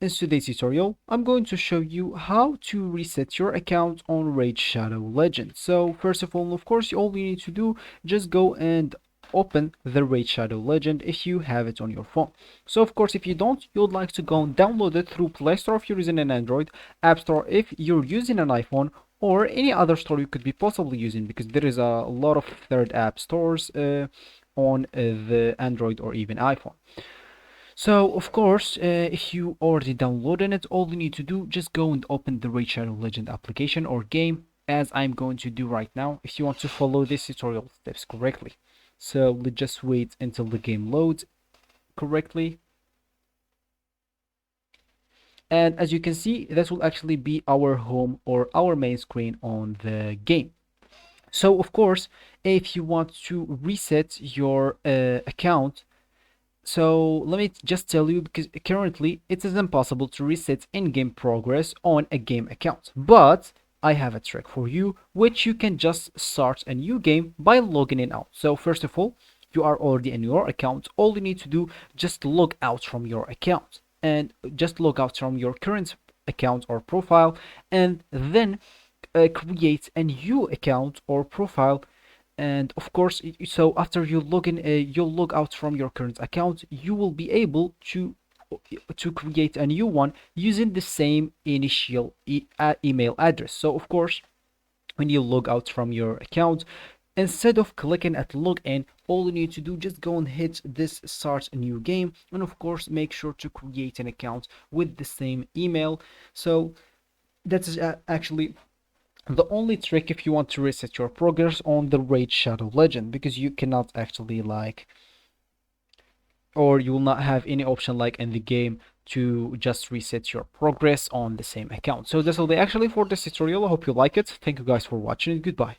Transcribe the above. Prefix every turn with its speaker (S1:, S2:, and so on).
S1: In today's tutorial, I'm going to show you how to reset your account on Raid Shadow Legends. So first of all, of course, all you need to do, just go and open the Raid Shadow Legend if you have it on your phone. So of course, if you don't, you would like to go and download it through Play Store if you're using an Android, App Store if you're using an iPhone, or any other store you could be possibly using, because there is a lot of third app stores on the Android or even iPhone. So of course, if you already downloaded it, all you need to do, just go and open the Raid Shadow Legend application or game, as I'm going to do right now, if you want to follow this tutorial steps correctly. So let's just wait until the game loads correctly. And as you can see, this will actually be our home or our main screen on the game. So of course, if you want to reset your account, so let me just tell you, because currently it is impossible to reset in-game progress on a game account. But I have a trick for you, which you can just start a new game by logging in out. So first of all, you are already in your account. All you need to do, just log out from your account and just log out from your current account or profile, and then create a new account or profile. And of course, so after you log in, you'll log out from your current account, you will be able to create a new one using the same initial email address. So of course, when you log out from your account, instead of clicking at login, all you need to do, just go and hit this start a new game, and of course make sure to create an account with the same email. So that's actually the only trick if you want to reset your progress on the Raid Shadow Legend, because you cannot actually or you will not have any option like in the game to just reset your progress on the same account. So this will be actually for this tutorial. I hope you like it. Thank you guys for watching. Goodbye.